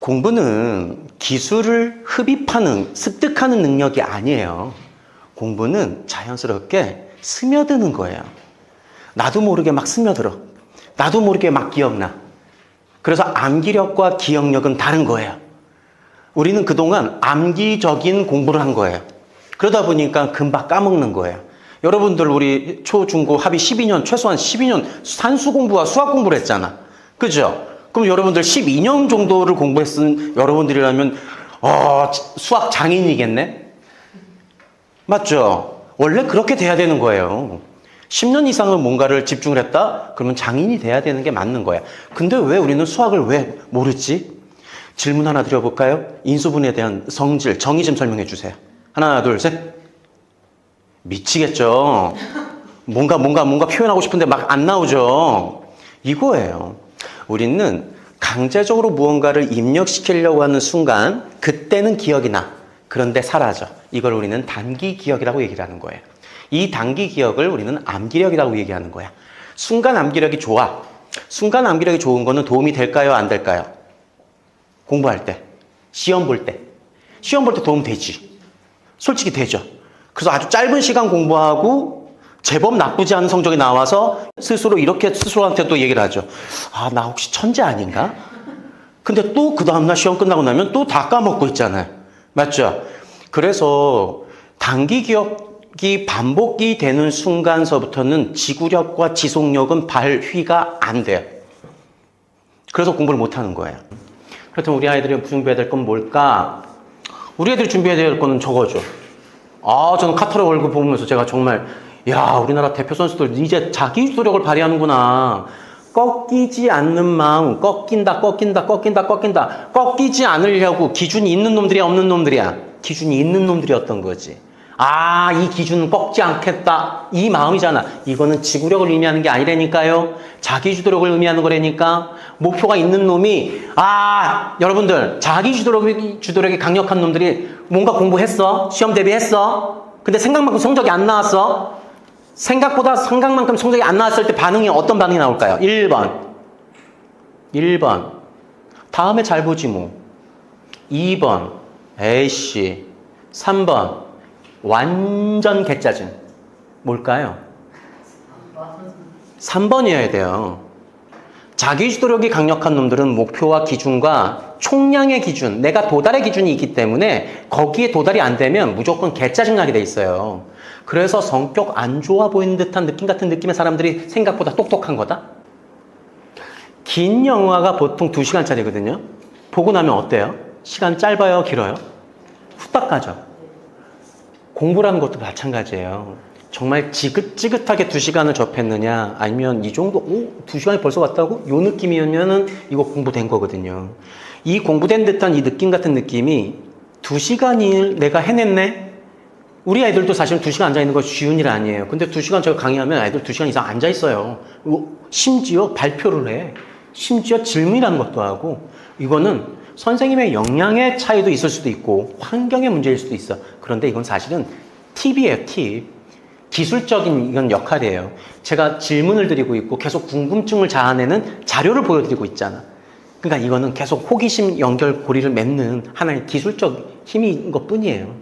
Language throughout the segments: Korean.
공부는 기술을 흡입하는, 습득하는 능력이 아니에요. 공부는 자연스럽게 스며드는 거예요. 나도 모르게 막 스며들어. 나도 모르게 막 기억나. 그래서 암기력과 기억력은 다른 거예요. 우리는 그동안 암기적인 공부를 한 거예요. 그러다 보니까 금방 까먹는 거예요. 여러분들 우리 초, 중, 고 합의 12년, 최소한 12년 산수 공부와 수학 공부를 했잖아. 그죠? 그럼 여러분들 12년 정도를 공부했은 여러분들이라면 수학 장인이겠네? 맞죠? 원래 그렇게 돼야 되는 거예요. 10년 이상은 뭔가를 집중을 했다? 그러면 장인이 돼야 되는 게 맞는 거야. 근데 왜 우리는 수학을 왜 모르지? 질문 하나 드려볼까요? 인수분해에 대한 성질, 정의 좀 설명해 주세요. 하나, 둘, 셋. 미치겠죠? 뭔가 표현하고 싶은데 막 안 나오죠? 이거예요. 우리는 강제적으로 무언가를 입력시키려고 하는 순간 그때는 기억이 나. 그런데 사라져. 이걸 우리는 단기 기억이라고 얘기를 하는 거예요. 이 단기 기억을 우리는 암기력이라고 얘기하는 거야. 순간 암기력이 좋아. 순간 암기력이 좋은 거는 도움이 될까요? 안 될까요? 공부할 때. 시험 볼 때. 시험 볼 때 도움 되지. 솔직히 되죠. 그래서 아주 짧은 시간 공부하고 제법 나쁘지 않은 성적이 나와서 스스로 이렇게 스스로한테 또 얘기를 하죠. 아, 나 혹시 천재 아닌가? 근데 또 그 다음날 시험 끝나고 나면 또 다 까먹고 있잖아요. 맞죠? 그래서 단기 기억이 반복이 되는 순간서부터는 지구력과 지속력은 발휘가 안 돼요. 그래서 공부를 못하는 거예요. 그렇다면 우리 아이들이 준비해야 될 건 뭘까? 우리 애들이 준비해야 될 거는 저거죠. 저는 카타르 월급 보면서 제가 정말 우리나라 대표 선수들 이제 자기 주도력을 발휘하는구나. 꺾이지 않는 마음, 꺾인다. 꺾이지 않으려고 기준이 있는 놈들이야, 없는 놈들이야? 기준이 있는 놈들이었던 거지. 이 기준은 꺾지 않겠다. 이 마음이잖아. 이거는 지구력을 의미하는 게 아니라니까요. 자기 주도력을 의미하는 거라니까. 목표가 있는 놈이, 여러분들, 자기 주도력이 강력한 놈들이 뭔가 공부했어? 시험 대비했어? 근데 생각만큼 성적이 안 나왔어? 생각보다 생각만큼 성적이 안 나왔을 때 반응이 어떤 반응이 나올까요? 1번. 다음에 잘 보지 뭐. 2번. 에이씨. 3번. 완전 개짜증. 뭘까요? 3번이어야 돼요. 자기주도력이 강력한 놈들은 목표와 기준과 총량의 기준, 내가 도달의 기준이 있기 때문에 거기에 도달이 안 되면 무조건 개짜증나게 돼 있어요. 그래서 성격 안 좋아 보이는 듯한 느낌 같은 느낌의 사람들이 생각보다 똑똑한 거다. 긴 영화가 보통 2시간짜리거든요. 보고 나면 어때요? 시간 짧아요? 길어요? 후딱 가죠. 공부라는 것도 마찬가지예요. 정말 지긋지긋하게 2시간을 접했느냐, 아니면 이 정도, 2시간이 벌써 갔다고? 요 느낌이면은 이거 공부된 거거든요. 이 공부된 듯한 이 느낌 같은 느낌이 2시간을 내가 해냈네? 우리 아이들도 사실 2시간 앉아있는 거 쉬운 일 아니에요. 근데 2시간 제가 강의하면 아이들 2시간 이상 앉아있어요. 심지어 발표를 해. 심지어 질문이라는 것도 하고. 이거는 선생님의 역량의 차이도 있을 수도 있고 환경의 문제일 수도 있어. 그런데 이건 사실은 팁이에요, 팁. 기술적인 이건 역할이에요. 제가 질문을 드리고 있고 계속 궁금증을 자아내는 자료를 보여드리고 있잖아. 그러니까 이거는 계속 호기심 연결고리를 맺는 하나의 기술적 힘인 것 뿐이에요.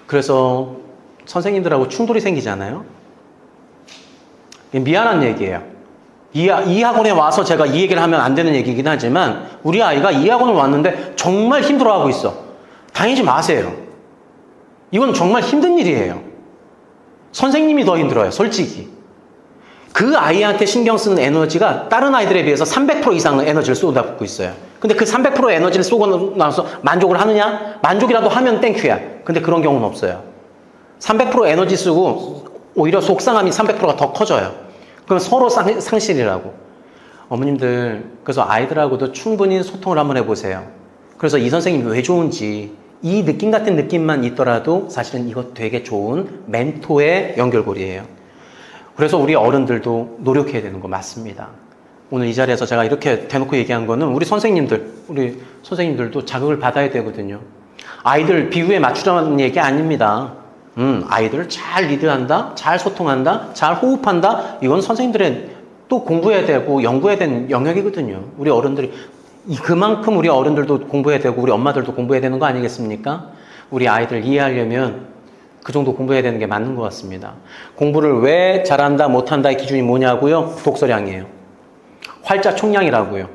그래서 선생님들하고 충돌이 생기잖아요. 미안한 얘기예요. 이 학원에 와서 제가 이 얘기를 하면 안 되는 얘기긴 하지만 우리 아이가 이 학원을 왔는데 정말 힘들어하고 있어. 다니지 마세요. 이건 정말 힘든 일이에요. 선생님이 더 힘들어요, 솔직히. 그 아이한테 신경 쓰는 에너지가 다른 아이들에 비해서 300% 이상의 에너지를 쏟아붓고 있어요. 근데 그 300% 에너지를 쏘고 나서 만족을 하느냐? 만족이라도 하면 땡큐야. 근데 그런 경우는 없어요. 300% 에너지 쓰고 오히려 속상함이 300%가 더 커져요. 그럼 서로 상실이라고. 어머님들, 그래서 아이들하고도 충분히 소통을 한번 해보세요. 그래서 이 선생님이 왜 좋은지, 이 느낌 같은 느낌만 있더라도 사실은 이거 되게 좋은 멘토의 연결고리예요. 그래서 우리 어른들도 노력해야 되는 거 맞습니다. 오늘 이 자리에서 제가 이렇게 대놓고 얘기한 거는 우리 선생님들도 자극을 받아야 되거든요. 아이들 비유에 맞추자는 얘기 아닙니다. 아이들을 잘 리드한다, 잘 소통한다, 잘 호흡한다. 이건 선생님들의 또 공부해야 되고 연구해야 되는 영역이거든요. 우리 어른들이 그만큼 우리 어른들도 공부해야 되고 우리 엄마들도 공부해야 되는 거 아니겠습니까? 우리 아이들 이해하려면 그 정도 공부해야 되는 게 맞는 것 같습니다. 공부를 왜 잘한다 못한다의 기준이 뭐냐고요? 독서량이에요. 활자 총량이라고요.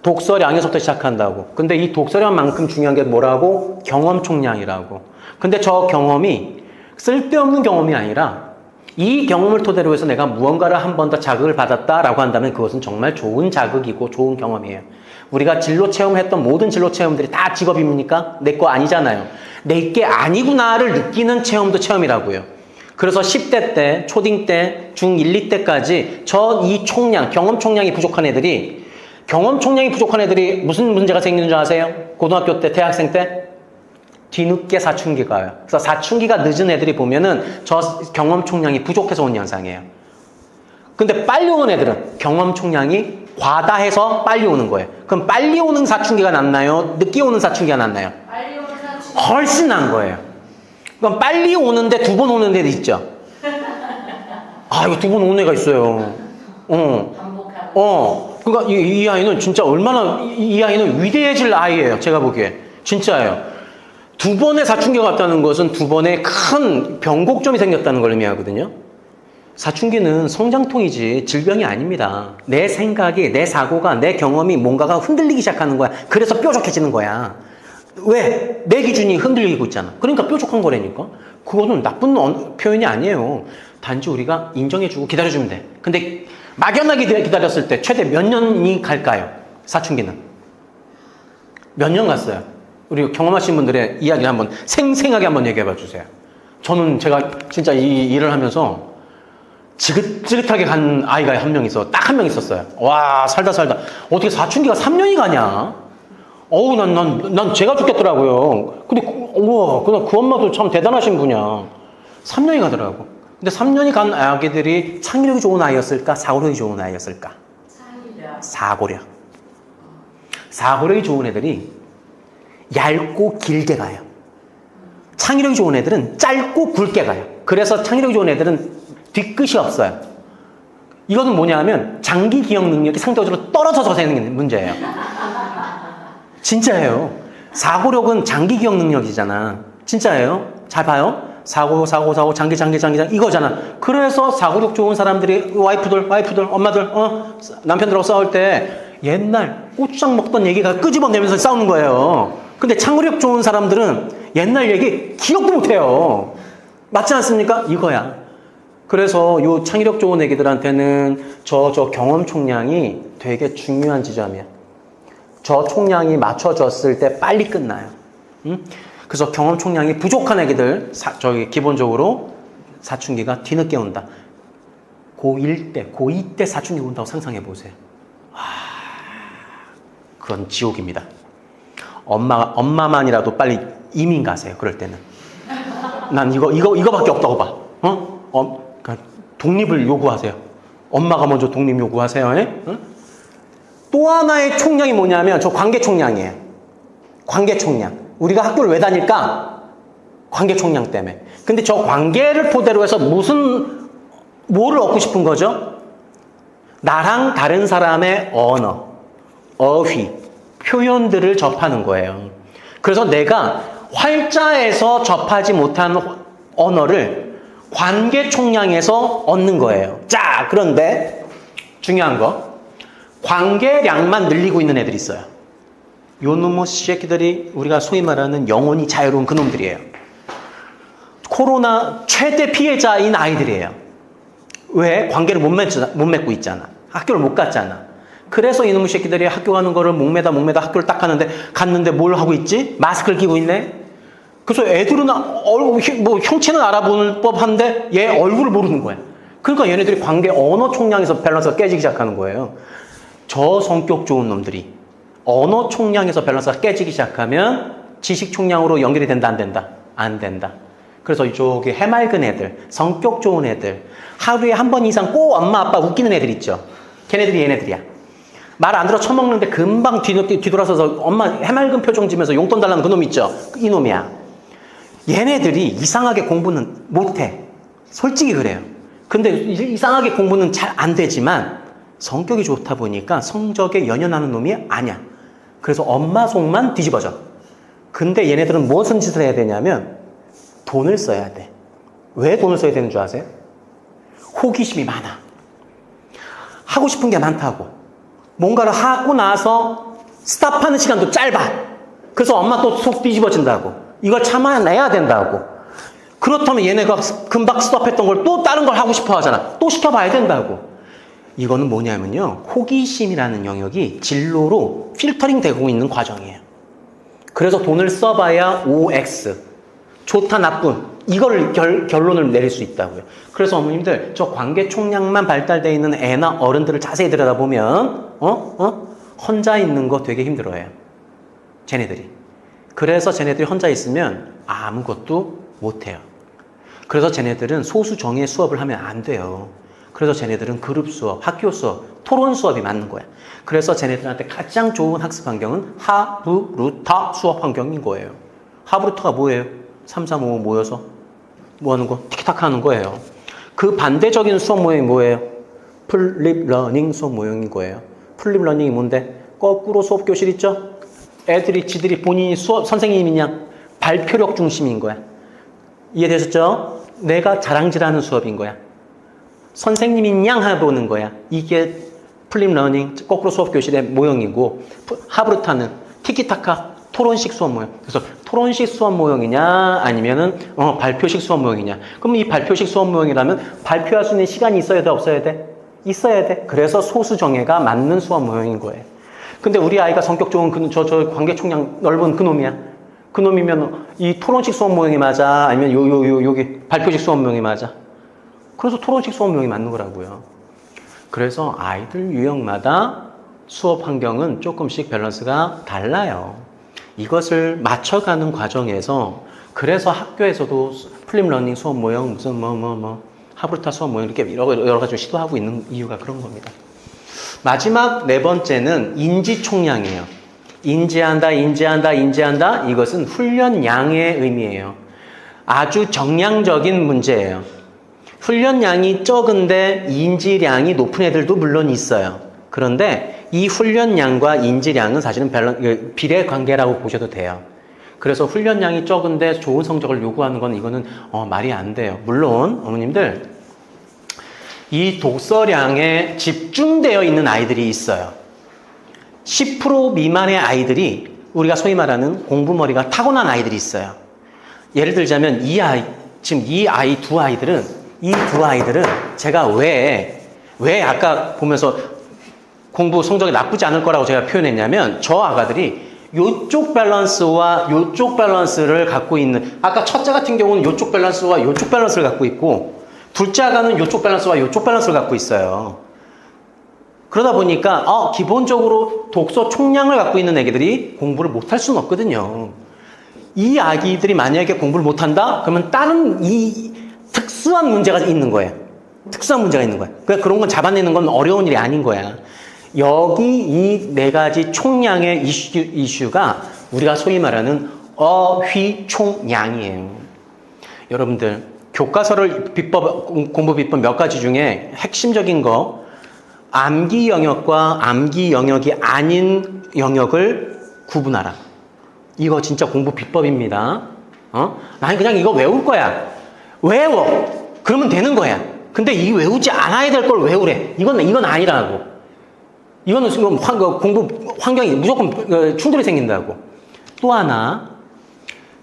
독서량에서부터 시작한다고. 근데 이 독서량만큼 중요한 게 뭐라고? 경험 총량이라고. 근데 저 경험이 쓸데없는 경험이 아니라 이 경험을 토대로 해서 내가 무언가를 한 번 더 자극을 받았다라고 한다면 그것은 정말 좋은 자극이고 좋은 경험이에요. 우리가 진로 체험했던 모든 진로 체험들이 다 직업입니까? 내 거 아니잖아요. 내 게 아니구나를 느끼는 체험도 체험이라고요. 그래서 10대 때, 초딩 때, 중1, 2때까지 이 총량, 경험 총량이 부족한 애들이 무슨 문제가 생기는 줄 아세요? 고등학교 때, 대학생 때? 뒤늦게 사춘기가 와요. 그래서 사춘기가 늦은 애들이 보면은 저 경험 총량이 부족해서 온 현상이에요. 근데 빨리 오는 애들은 경험 총량이 과다해서 빨리 오는 거예요. 그럼 빨리 오는 사춘기가 낫나요? 늦게 오는 사춘기가 낫나요? 빨리 오는 사춘기. 훨씬 나은 거예요. 그럼 빨리 오는데 2번 오는 애들 있죠? 이거 2번 오는 애가 있어요. 반복하고. 그러니까 이 아이는 진짜 이 아이는 위대해질 아이예요. 제가 보기에. 진짜예요. 2번의 사춘기가 왔다는 것은 2번의 큰 변곡점이 생겼다는 걸 의미하거든요. 사춘기는 성장통이지 질병이 아닙니다. 내 생각이, 내 사고가, 내 경험이 뭔가가 흔들리기 시작하는 거야. 그래서 뾰족해지는 거야. 왜? 내 기준이 흔들리고 있잖아. 그러니까 뾰족한 거라니까. 그거는 나쁜 표현이 아니에요. 단지 우리가 인정해주고 기다려주면 돼. 근데 막연하게 기다렸을 때 최대 몇 년이 갈까요? 사춘기는. 몇 년 갔어요? 우리 경험하신 분들의 이야기를 한번 생생하게 한번 얘기해 봐 주세요. 제가 진짜 이 일을 하면서 지긋지긋하게 간 아이가 딱 한 명 있었어요. 와, 살다. 어떻게 사춘기가 3년이 가냐? 난 제가 죽겠더라고요. 근데, 그냥 그 엄마도 참 대단하신 분이야. 3년이 가더라고. 근데 3년이 간 아기들이 창의력이 좋은 아이였을까? 사고력이 좋은 아이였을까? 사고력. 사고력이 좋은 애들이 얇고 길게 가요. 창의력이 좋은 애들은 짧고 굵게 가요. 그래서 창의력이 좋은 애들은 뒤끝이 없어요. 이거는 뭐냐 하면 장기 기억 능력이 상대적으로 떨어져서 되는 문제예요. 진짜예요. 사고력은 장기 기억 능력이잖아. 진짜예요. 잘 봐요. 사고, 장기 이거잖아. 그래서 사고력 좋은 사람들이 와이프들, 엄마들, 남편들하고 싸울 때 옛날 고추장 먹던 얘기가 끄집어내면서 싸우는 거예요. 근데 창의력 좋은 사람들은 옛날 얘기 기억도 못해요. 맞지 않습니까? 이거야. 그래서 요 창의력 좋은 애기들한테는 저 경험 총량이 되게 중요한 지점이야. 저 총량이 맞춰졌을 때 빨리 끝나요. 그래서 경험 총량이 부족한 애기들, 기본적으로 사춘기가 뒤늦게 온다. 고1 때, 고2 때 사춘기 온다고 상상해 보세요. 그건 지옥입니다. 엄마만이라도 빨리 이민 가세요. 그럴 때는. 난 이거밖에 없다고 봐. 그러니까 독립을 요구하세요. 엄마가 먼저 독립 요구하세요. 또 하나의 총량이 뭐냐면 저 관계 총량이에요. 관계 총량. 우리가 학교를 왜 다닐까? 관계 총량 때문에. 근데 저 관계를 토대로 해서 뭐를 얻고 싶은 거죠? 나랑 다른 사람의 언어, 어휘, 표현들을 접하는 거예요. 그래서 내가 활자에서 접하지 못한 언어를 관계 총량에서 얻는 거예요. 자, 그런데 중요한 거. 관계량만 늘리고 있는 애들이 있어요. 요 놈의 새끼들이 우리가 소위 말하는 영혼이 자유로운 그놈들이에요. 코로나 최대 피해자인 아이들이에요. 왜? 관계를 못 맺고 있잖아. 학교를 못 갔잖아. 그래서 이놈의 새끼들이 학교 가는 거를 목매다 학교를 딱 갔는데 뭘 하고 있지? 마스크를 끼고 있네? 그래서 애들은 형체는 알아보는 법한데 얘 얼굴을 모르는 거야. 그러니까 얘네들이 관계 언어 총량에서 밸런스가 깨지기 시작하는 거예요. 저 성격 좋은 놈들이 언어 총량에서 밸런스가 깨지기 시작하면 지식 총량으로 연결이 된다, 안 된다? 안 된다. 그래서 이쪽에 해맑은 애들, 성격 좋은 애들, 하루에 한 번 이상 꼭 엄마 아빠 웃기는 애들 있죠. 걔네들이 얘네들이야. 말 안 들어 처먹는데 금방 뒤돌아서서 엄마 해맑은 표정 지면서 용돈 달라는 그놈 있죠. 이놈이야. 얘네들이 이상하게 공부는 못해. 솔직히 그래요. 근데 이상하게 공부는 잘 안 되지만 성격이 좋다 보니까 성적에 연연하는 놈이 아니야. 그래서 엄마 속만 뒤집어져. 근데 얘네들은 무슨 짓을 해야 되냐면 돈을 써야 돼. 왜 돈을 써야 되는 줄 아세요? 호기심이 많아. 하고 싶은 게 많다고. 뭔가를 하고 나서 스탑하는 시간도 짧아. 그래서 엄마 또 속 뒤집어진다고. 이걸 참아내야 된다고. 그렇다면 얘네가 금방 스톱했던 걸 또 다른 걸 하고 싶어 하잖아. 또 시켜봐야 된다고. 이거는 뭐냐면요. 호기심이라는 영역이 진로로 필터링 되고 있는 과정이에요. 그래서 돈을 써봐야 OX. 좋다, 나쁜. 이걸 결론을 내릴 수 있다고요. 그래서 어머님들, 저 관계 총량만 발달되어 있는 애나 어른들을 자세히 들여다보면, 혼자 있는 거 되게 힘들어해요. 쟤네들이. 그래서 쟤네들이 혼자 있으면 아무것도 못해요. 그래서 쟤네들은 소수 정예 수업을 하면 안 돼요. 그래서 쟤네들은 그룹 수업, 학교 수업, 토론 수업이 맞는 거야. 그래서 쟤네들한테 가장 좋은 학습 환경은 하브루타 수업 환경인 거예요. 하브루타가 뭐예요? 3, 4, 5 모여서 뭐 하는 거? 티키타카 하는 거예요. 그 반대적인 수업 모형이 뭐예요? 플립 러닝 수업 모형인 거예요. 플립 러닝이 뭔데? 거꾸로 수업 교실 있죠? 애들이 지들이 본인이 수업 선생님이냐? 발표력 중심인 거야. 이해되셨죠? 내가 자랑질하는 수업인 거야. 선생님이 양 해보는 거야. 이게 플립 러닝, 거꾸로 수업 교실의 모형이고, 하브루타는 티키타카, 토론식 수업 모형. 그래서 토론식 수업 모형이냐, 아니면은, 발표식 수업 모형이냐. 그럼 이 발표식 수업 모형이라면 발표할 수 있는 시간이 있어야 돼, 없어야 돼? 있어야 돼. 그래서 소수 정예가 맞는 수업 모형인 거예요. 근데 우리 아이가 성격 좋은 저 관계 총량 넓은 그놈이야. 그놈이면 이 토론식 수업 모형이 맞아? 아니면 여기 발표식 수업 모형이 맞아? 그래서 토론식 수업 모형이 맞는 거라고요. 그래서 아이들 유형마다 수업 환경은 조금씩 밸런스가 달라요. 이것을 맞춰가는 과정에서 그래서 학교에서도 플립 러닝 수업 모형 무슨 하브루타 수업 모형 이렇게 여러 가지 시도하고 있는 이유가 그런 겁니다. 마지막 네 번째는 인지 총량이에요. 인지한다. 이것은 훈련량의 의미예요. 아주 정량적인 문제예요. 훈련량이 적은데 인지량이 높은 애들도 물론 있어요. 그런데 이 훈련량과 인지량은 사실은 비례 관계라고 보셔도 돼요. 그래서 훈련량이 적은데 좋은 성적을 요구하는 건 이거는 말이 안 돼요. 물론 어머님들 이 독서량에 집중되어 있는 아이들이 있어요. 10% 미만의 아이들이 우리가 소위 말하는 공부머리가 타고난 아이들이 있어요. 예를 들자면 지금 이 두 아이들은 제가 왜 아까 보면서 공부 성적이 나쁘지 않을 거라고 제가 표현했냐면 저 아가들이 요쪽 밸런스와 요쪽 밸런스를 갖고 있는 아까 첫째 같은 경우는 요쪽 밸런스와 요쪽 밸런스를 갖고 있고 둘째 아가는 요쪽 밸런스와 요쪽 밸런스를 갖고 있어요. 그러다 보니까 기본적으로 독서 총량을 갖고 있는 애기들이 공부를 못할 수는 없거든요. 이 아기들이 만약에 공부를 못한다? 그러면 다른 이 특수한 문제가 있는 거예요. 특수한 문제가 있는 거예요. 그러니까 그런 건 잡아내는 건 어려운 일이 아닌 거야. 여기 이 네 가지 총량의 이슈가 우리가 소위 말하는 어휘총량이에요. 여러분들 교과서를 공부 비법 몇 가지 중에 핵심적인 거 암기 영역과 암기 영역이 아닌 영역을 구분하라. 이거 진짜 공부 비법입니다. 나는 그냥 이거 외울 거야. 외워. 그러면 되는 거야. 근데 이 외우지 않아야 될 걸 외우래. 이건 아니라고. 이거는 지금 공부 환경이 무조건 충돌이 생긴다고. 또 하나,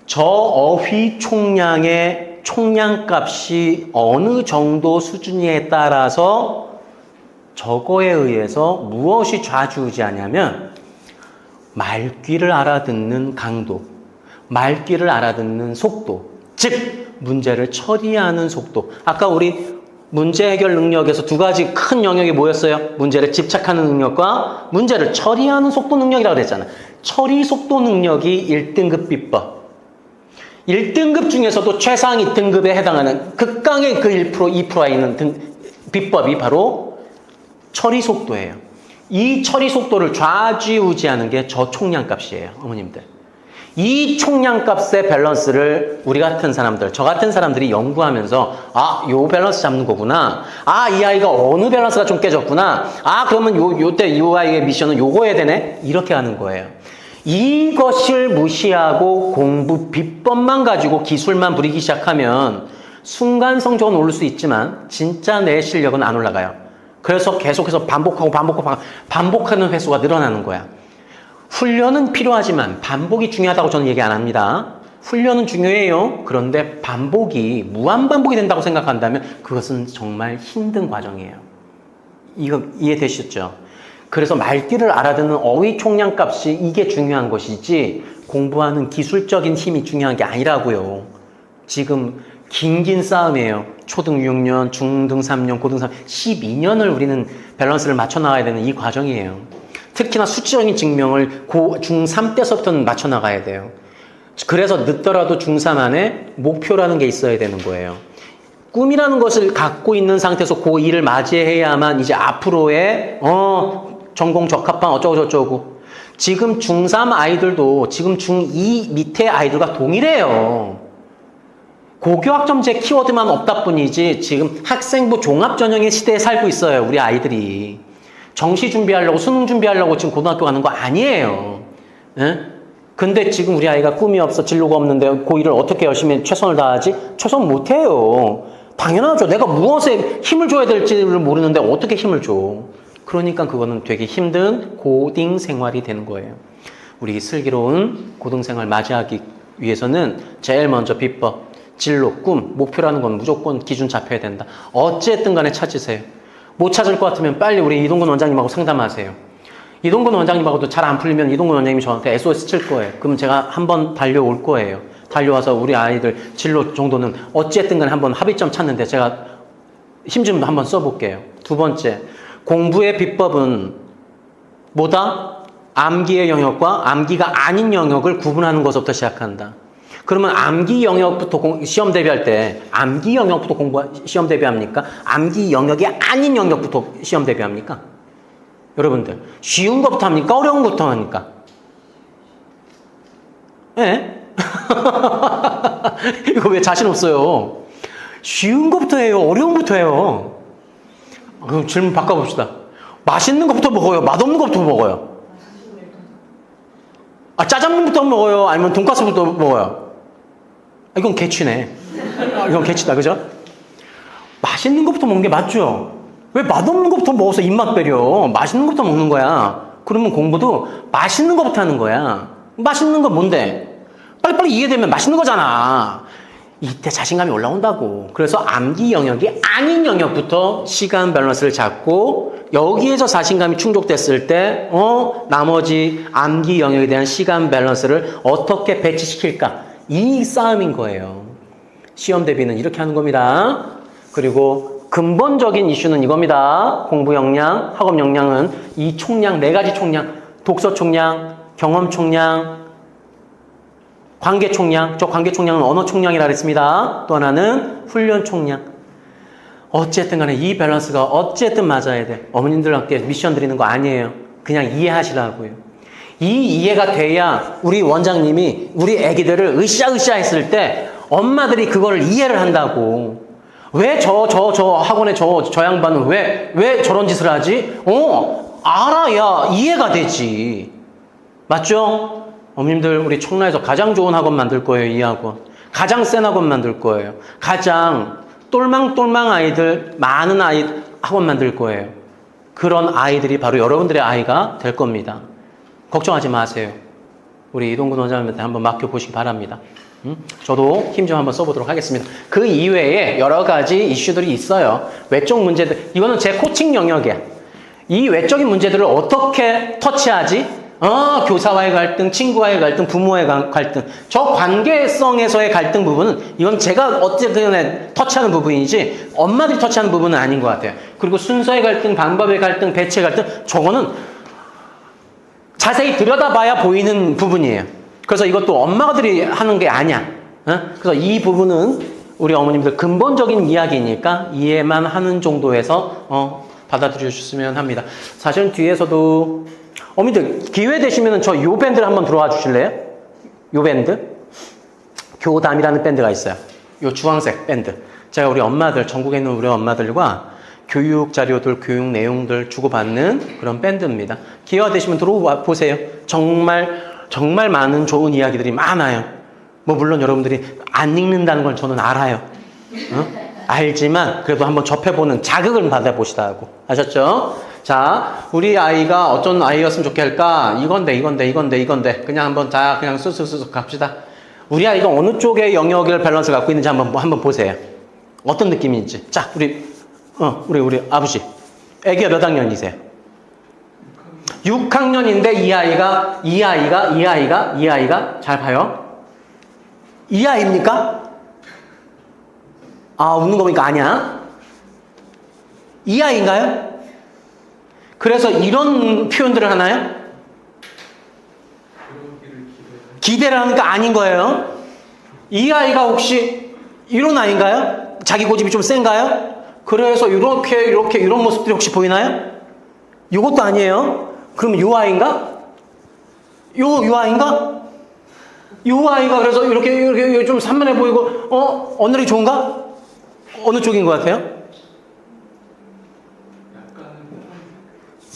저 어휘 총량의 총량값이 어느 정도 수준에 따라서 저거에 의해서 무엇이 좌지우지하냐면 말귀를 알아듣는 강도, 말귀를 알아듣는 속도, 즉 문제를 처리하는 속도. 아까 우리 문제 해결 능력에서 두 가지 큰 영역이 뭐였어요? 문제를 집착하는 능력과 문제를 처리하는 속도 능력이라고 그랬잖아. 처리 속도 능력이 1등급 비법. 1등급 중에서도 최상위 등급에 해당하는 극강의 그 1%, 2%에 있는 비법이 바로 처리 속도예요. 이 처리 속도를 좌지우지하는 게 저 총량값이에요, 어머님들. 이 총량값의 밸런스를 우리 같은 사람들, 저 같은 사람들이 연구하면서 요 밸런스 잡는 거구나. 이 아이가 어느 밸런스가 좀 깨졌구나. 그러면 요때 요 아이의 미션은 요거 해야 되네. 이렇게 하는 거예요. 이것을 무시하고 공부 비법만 가지고 기술만 부리기 시작하면 순간 성적은 오를 수 있지만 진짜 내 실력은 안 올라가요. 그래서 계속해서 반복하는 횟수가 늘어나는 거야. 훈련은 필요하지만 반복이 중요하다고 저는 얘기 안 합니다. 훈련은 중요해요. 그런데 반복이 무한반복이 된다고 생각한다면 그것은 정말 힘든 과정이에요. 이거 이해되셨죠? 그래서 말귀를 알아듣는 어휘 총량값이 이게 중요한 것이지 공부하는 기술적인 힘이 중요한 게 아니라고요. 지금 긴 싸움이에요. 초등 6년, 중등 3년, 고등 3년, 12년을 우리는 밸런스를 맞춰 나가야 되는 이 과정이에요. 특히나 수치적인 증명을 중3 때서부터는 맞춰 나가야 돼요. 그래서 늦더라도 중3 안에 목표라는 게 있어야 되는 거예요. 꿈이라는 것을 갖고 있는 상태에서 고2를 맞이해야만 이제 앞으로의 전공 적합반 어쩌고저쩌고. 지금 중3 아이들도 지금 중2 밑에 아이들과 동일해요. 고교학점제 키워드만 없다 뿐이지 지금 학생부 종합전형의 시대에 살고 있어요. 우리 아이들이. 정시 준비하려고 수능 준비하려고 지금 고등학교 가는 거 아니에요. 에? 근데 지금 우리 아이가 꿈이 없어 진로가 없는데 고1을 어떻게 열심히 최선을 다하지? 최선 못해요. 당연하죠. 내가 무엇에 힘을 줘야 될지를 모르는데 어떻게 힘을 줘. 그러니까 그거는 되게 힘든 고딩 생활이 되는 거예요. 우리 슬기로운 고등생활 맞이하기 위해서는 제일 먼저 비법, 진로, 꿈, 목표라는 건 무조건 기준 잡혀야 된다. 어쨌든 간에 찾으세요. 못 찾을 것 같으면 빨리 우리 이동근 원장님하고 상담하세요. 이동근 원장님하고도 잘 안 풀리면 이동근 원장님이 저한테 SOS 칠 거예요. 그럼 제가 한번 달려올 거예요. 달려와서 우리 아이들 진로 정도는 어쨌든 간에 한번 합의점 찾는데 제가 힘 좀 한번 써볼게요. 두 번째, 공부의 비법은 뭐다? 암기의 영역과 암기가 아닌 영역을 구분하는 것부터 시작한다. 그러면 암기 영역부터 시험 대비할 때 암기 영역부터 시험 대비합니까? 암기 영역이 아닌 영역부터 시험 대비합니까? 여러분들 쉬운 것부터 합니까? 어려운 것부터 합니까? 예? 이거 왜 자신 없어요? 쉬운 것부터 해요? 어려운 것부터 해요? 그럼 질문 바꿔봅시다. 맛있는 것부터 먹어요? 맛없는 것부터 먹어요? 짜장면부터 먹어요? 아니면 돈가스부터 먹어요? 이건 개취네. 이건 개취다, 그죠? 맛있는 것부터 먹는 게 맞죠? 왜 맛없는 것부터 먹어서 입맛 빼려? 맛있는 것부터 먹는 거야. 그러면 공부도 맛있는 것부터 하는 거야. 맛있는 건 뭔데? 빨리빨리 이해되면 맛있는 거잖아. 이때 자신감이 올라온다고. 그래서 암기 영역이 아닌 영역부터 시간 밸런스를 잡고 여기에서 자신감이 충족됐을 때 나머지 암기 영역에 대한 시간 밸런스를 어떻게 배치시킬까? 이 싸움인 거예요. 시험 대비는 이렇게 하는 겁니다. 그리고 근본적인 이슈는 이겁니다. 공부 역량, 학업 역량은 이 총량, 4가지 총량, 독서 총량, 경험 총량, 관계 총량, 저 관계 총량은 언어 총량이라 그랬습니다. 또 하나는 훈련 총량. 어쨌든 간에 이 밸런스가 어쨌든 맞아야 돼. 어머님들한테 미션 드리는 거 아니에요. 그냥 이해하시라고요. 이 이해가 돼야 우리 원장님이 우리 애기들을 으쌰으쌰 했을 때 엄마들이 그걸 이해를 한다고. 왜 저 학원에 저 양반은 왜 저런 짓을 하지? 알아야 이해가 되지. 맞죠? 어머님들 우리 청라에서 가장 좋은 학원 만들 거예요. 이 학원. 가장 센 학원 만들 거예요. 가장 똘망똘망 아이들, 많은 아이 학원 만들 거예요. 그런 아이들이 바로 여러분들의 아이가 될 겁니다. 걱정하지 마세요. 우리 이동근 원장님한테 한번 맡겨보시기 바랍니다. 저도 힘 좀 한번 써보도록 하겠습니다. 그 이외에 여러 가지 이슈들이 있어요. 외적 문제들, 이거는 제 코칭 영역이야. 이 외적인 문제들을 어떻게 터치하지? 교사와의 갈등, 친구와의 갈등, 부모의 갈등. 저 관계성에서의 갈등 부분은 이건 제가 어쨌든 터치하는 부분이지 엄마들이 터치하는 부분은 아닌 것 같아요. 그리고 순서의 갈등, 방법의 갈등, 배치의 갈등, 저거는 자세히 들여다봐야 보이는 부분이에요. 그래서 이것도 엄마들이 하는 게 아니야. 그래서 이 부분은 우리 어머님들 근본적인 이야기니까 이해만 하는 정도에서 받아들여 주셨으면 합니다. 사실은 뒤에서도 어머니들 기회 되시면 저 요 밴드를 한번 들어와 주실래요? 요 밴드, 교담이라는 밴드가 있어요. 요 주황색 밴드. 제가 우리 엄마들, 전국에 있는 우리 엄마들과 교육 자료들, 교육 내용들 주고받는 그런 밴드입니다. 기회가 되시면 들어와 보세요. 정말 많은 좋은 이야기들이 많아요. 뭐 물론 여러분들이 안 읽는다는 걸 저는 알아요. 알지만 그래도 한번 접해보는 자극을 받아보시라고. 아셨죠? 자, 우리 아이가 어떤 아이였으면 좋겠을까? 이건데. 그냥 한번 그냥 쑥쑥 갑시다. 우리 아이가 어느 쪽의 영역을 밸런스 갖고 있는지 한번 보세요. 어떤 느낌인지. 자, 우리 아버지. 애기가 몇 학년이세요? 6학년인데 이 아이가 잘 봐요. 이 아이입니까? 아, 웃는 거 보니까 아니야. 이 아이인가요? 그래서 이런 표현들을 하나요? 기대를 하니까 아닌 거예요. 이 아이가 혹시 이런 아이인가요? 자기 고집이 좀 센가요? 그래서 이런 모습들이 혹시 보이나요? 이것도 아니에요. 그러면 요 아이인가? 요 아이인가? 요 아이가 그래서 이렇게 좀 산만해 보이고, 어느리 좋은가? 어느 쪽인 것 같아요?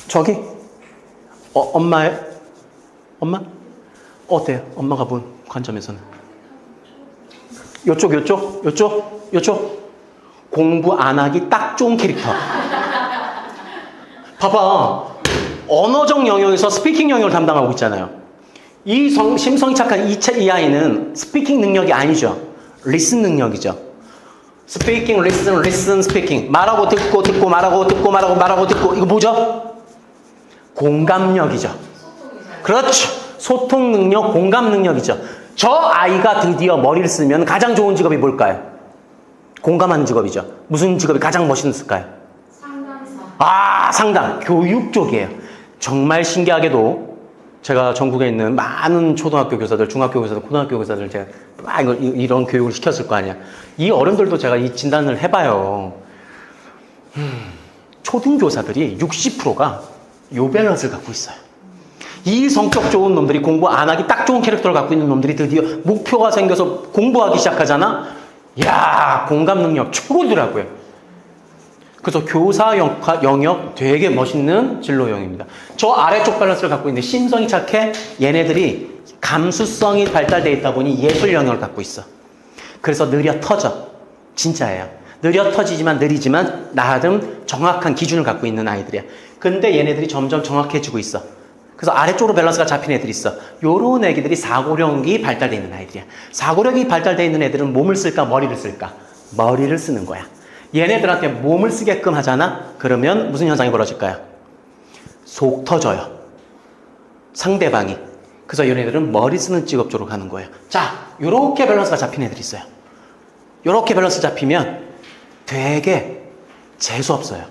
저기? 엄마? 어때요? 엄마가 본 관점에서는? 요쪽? 공부 안 하기 딱 좋은 캐릭터. 봐봐. 언어적 영역에서 스피킹 영역을 담당하고 있잖아요. 이 심성이 착한 이 아이는 스피킹 능력이 아니죠. 리슨 능력이죠. 스피킹, 리슨, 스피킹. 말하고 듣고 말하고 듣고. 이거 뭐죠? 공감력이죠. 그렇죠. 소통 능력, 공감 능력이죠. 저 아이가 드디어 머리를 쓰면 가장 좋은 직업이 뭘까요? 공감하는 직업이죠. 무슨 직업이 가장 멋있을까요? 상담사. 상담. 교육 쪽이에요. 정말 신기하게도 제가 전국에 있는 많은 초등학교 교사들, 중학교 교사들, 고등학교 교사들 제가 막 이런 교육을 시켰을 거 아니야. 이 어른들도 제가 이 진단을 해봐요. 초등교사들이 60%가 요 밸런스를 갖고 있어요. 이 성격 좋은 놈들이 공부 안 하기 딱 좋은 캐릭터를 갖고 있는 놈들이 드디어 목표가 생겨서 공부하기 시작하잖아. 야, 공감 능력 최고더라고요. 그래서 교사 영역 되게 멋있는 진로형입니다. 저 아래쪽 밸런스를 갖고 있는데 심성이 착해. 얘네들이 감수성이 발달되어 있다 보니 예술 영역을 갖고 있어. 그래서 느려 터져. 진짜예요. 느려 터지지만 느리지만 나름 정확한 기준을 갖고 있는 아이들이야. 근데 얘네들이 점점 정확해지고 있어. 그래서 아래쪽으로 밸런스가 잡힌 애들이 있어. 요런 애기들이 사고력이 발달되어 있는 아이들이야. 사고력이 발달되어 있는 애들은 몸을 쓸까 머리를 쓸까? 머리를 쓰는 거야. 얘네들한테 몸을 쓰게끔 하잖아? 그러면 무슨 현상이 벌어질까요? 속 터져요. 상대방이. 그래서 얘네들은 머리 쓰는 직업 쪽으로 가는 거예요. 자, 요렇게 밸런스가 잡힌 애들이 있어요. 요렇게 밸런스 잡히면 되게 재수없어요.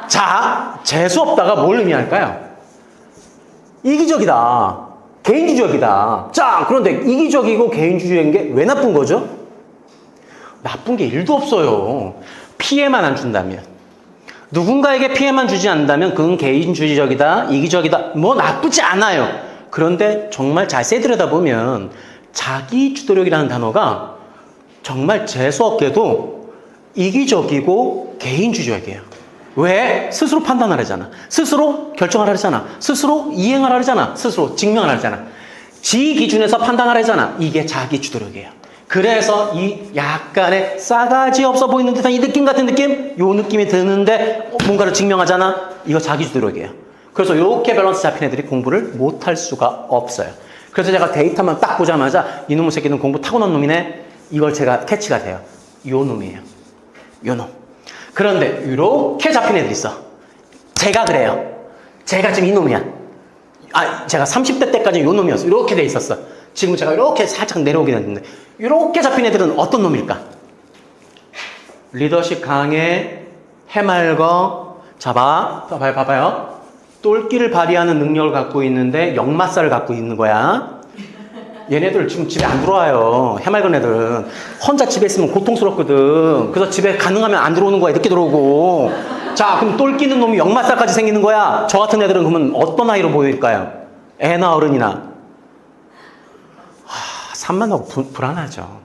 자, 재수없다가 뭘 의미할까요? 이기적이다. 개인주의적이다. 자, 그런데 이기적이고 개인주의적인 게 왜 나쁜 거죠? 나쁜 게 1도 없어요. 피해만 안 준다면. 누군가에게 피해만 주지 않는다면 그건 개인주의적이다, 이기적이다, 뭐 나쁘지 않아요. 그런데 정말 자세히 들여다보면 자기주도력이라는 단어가 정말 재수없게도 이기적이고 개인주의적이에요. 왜? 스스로 판단하라잖아. 스스로 결정하라잖아. 스스로 이행하라잖아. 스스로 증명하라잖아. 지 기준에서 판단하라잖아. 이게 자기주도력이에요. 그래서 이 약간의 싸가지 없어 보이는 듯한 이 느낌 같은 느낌? 요 느낌이 드는데 뭔가를 증명하잖아. 이거 자기주도력이에요. 그래서 이렇게 밸런스 잡힌 애들이 공부를 못할 수가 없어요. 그래서 제가 데이터만 딱 보자마자 이놈의 새끼는 공부 타고난 놈이네. 이걸 제가 캐치가 돼요. 요 놈이에요. 요 놈. 그런데 이렇게 잡힌 애들이 있어. 제가 그래요. 제가 지금 이 놈이야. 제가 30대 때까지 요 놈이었어. 이렇게 돼 있었어. 지금 제가 이렇게 살짝 내려오긴 했는데 이렇게 잡힌 애들은 어떤 놈일까? 리더십 강해, 해맑어. 봐봐요. 똘끼를 발휘하는 능력을 갖고 있는데 역마살을 갖고 있는 거야. 얘네들 지금 집에 안 들어와요. 해맑은 애들은. 혼자 집에 있으면 고통스럽거든. 그래서 집에 가능하면 안 들어오는 거야. 늦게 들어오고. 자, 그럼 똘끼는 놈이 역마살까지 생기는 거야. 저 같은 애들은 그러면 어떤 아이로 보일까요? 애나 어른이나? 산만하고 불안하죠.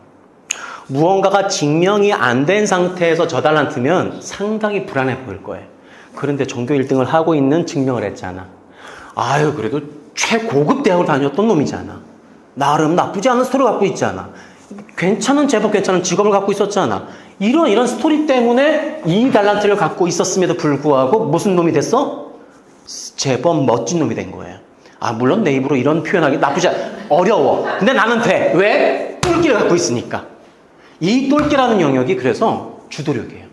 무언가가 증명이 안 된 상태에서 저 달란트면 상당히 불안해 보일 거예요. 그런데 전교 1등을 하고 있는 증명을 했잖아. 아유, 그래도 최고급 대학을 다녔던 놈이잖아. 나름 나쁘지 않은 스토리 갖고 있잖아. 괜찮은, 제법 괜찮은 직업을 갖고 있었잖아. 이런 스토리 때문에 이 달란트를 갖고 있었음에도 불구하고 무슨 놈이 됐어? 제법 멋진 놈이 된 거예요. 아, 물론 내 입으로 이런 표현하기 나쁘지 어려워. 근데 나는 돼. 왜? 똘끼를 갖고 있으니까. 이 똘끼라는 영역이 그래서 주도력이에요.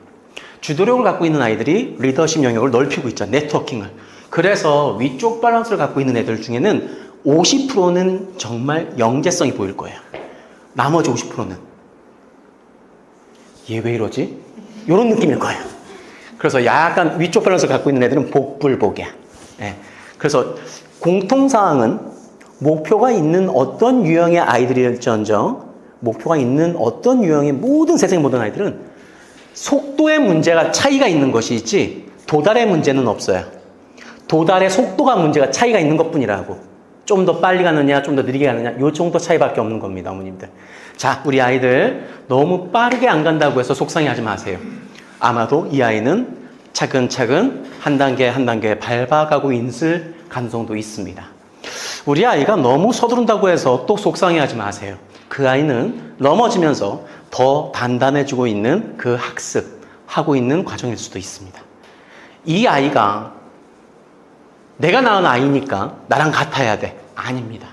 주도력을 갖고 있는 아이들이 리더십 영역을 넓히고 있죠. 네트워킹을. 그래서 위쪽 밸런스를 갖고 있는 애들 중에는 50%는 정말 영재성이 보일 거예요. 나머지 50%는 얘 왜 이러지? 이런 느낌일 거예요. 그래서 약간 위쪽 밸런스를 갖고 있는 애들은 복불복이야. 예. 그래서 공통사항은 목표가 있는 어떤 유형의 아이들일지언정, 목표가 있는 어떤 유형의 모든 세상의 모든 아이들은 속도의 문제가 차이가 있는 것이지 도달의 문제는 없어요. 도달의 속도가 문제가 차이가 있는 것뿐이라고. 좀 더 빨리 가느냐, 좀 더 느리게 가느냐, 요 정도 차이밖에 없는 겁니다, 어머님들. 자, 우리 아이들 너무 빠르게 안 간다고 해서 속상해하지 마세요. 아마도 이 아이는 차근차근 한 단계 한 단계 밟아가고 있을 가능성도 있습니다. 우리 아이가 너무 서두른다고 해서 또 속상해하지 마세요. 그 아이는 넘어지면서 더 단단해지고 있는 그 학습하고 있는 과정일 수도 있습니다. 이 아이가 내가 낳은 아이니까 나랑 같아야 돼. 아닙니다.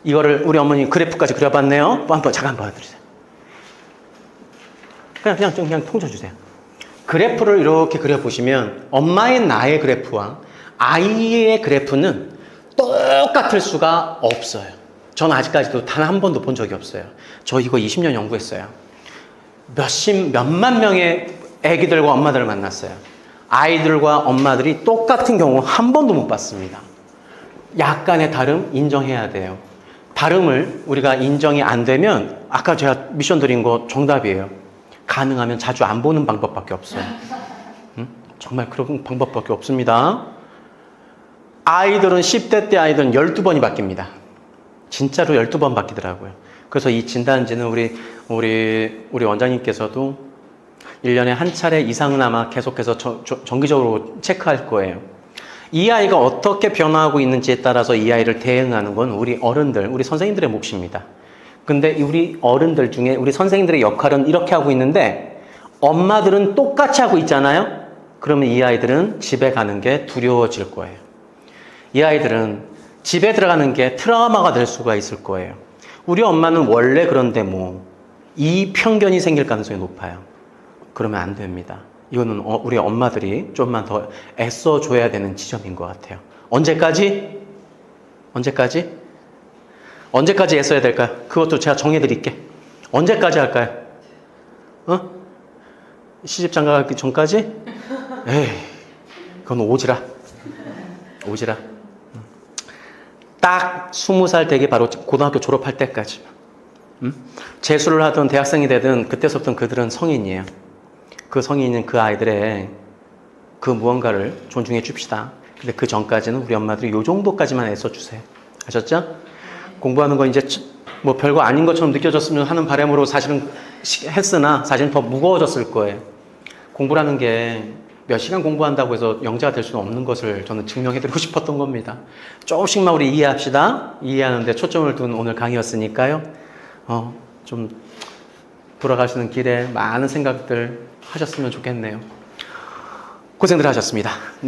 이거를 우리 어머니 그래프까지 그려봤네요. 한번 잠깐 보여드리세요. 그냥 통쳐주세요. 그래프를 이렇게 그려보시면 엄마의 나의 그래프와 아이의 그래프는 똑같을 수가 없어요. 저는 아직까지도 단 한 번도 본 적이 없어요. 저 이거 20년 연구했어요. 몇만 명의 애기들과 엄마들을 만났어요. 아이들과 엄마들이 똑같은 경우 한 번도 못 봤습니다. 약간의 다름 인정해야 돼요. 다름을 우리가 인정이 안 되면 아까 제가 미션 드린 거 정답이에요. 가능하면 자주 안 보는 방법밖에 없어요. 정말 그런 방법밖에 없습니다. 아이들은 10대 때 아이들은 12번이 바뀝니다. 진짜로 12번 바뀌더라고요. 그래서 이 진단지는 우리 원장님께서도 1년에 한 차례 이상은 아마 계속해서 정기적으로 체크할 거예요. 이 아이가 어떻게 변화하고 있는지에 따라서 이 아이를 대응하는 건 우리 어른들, 우리 선생님들의 몫입니다. 근데 우리 어른들 중에 우리 선생님들의 역할은 이렇게 하고 있는데 엄마들은 똑같이 하고 있잖아요. 그러면 이 아이들은 집에 가는 게 두려워질 거예요. 이 아이들은 집에 들어가는 게 트라우마가 될 수가 있을 거예요. 우리 엄마는 원래 그런데 이 편견이 생길 가능성이 높아요. 그러면 안 됩니다. 이거는 우리 엄마들이 좀만 더 애써줘야 되는 지점인 것 같아요. 언제까지? 언제까지 애써야 될까요? 그것도 제가 정해드릴게. 언제까지 할까요? 시집 장가가기 전까지? 에이, 그건 오지라. 딱 20살 되기 바로 고등학교 졸업할 때까지. 재수를 하든 대학생이 되든 그때서부터는 그들은 성인이에요. 그 성인인 그 아이들의 그 무언가를 존중해 줍시다. 근데 그 전까지는 우리 엄마들이 요 정도까지만 애써주세요. 아셨죠? 공부하는 거 이제 뭐 별거 아닌 것처럼 느껴졌으면 하는 바람으로 사실은 했으나 사실은 더 무거워졌을 거예요. 공부라는 게 몇 시간 공부한다고 해서 영재가 될 수는 없는 것을 저는 증명해드리고 싶었던 겁니다. 조금씩만 우리 이해합시다. 이해하는데 초점을 둔 오늘 강의였으니까요. 좀 돌아가시는 길에 많은 생각들 하셨으면 좋겠네요. 고생들 하셨습니다. 네.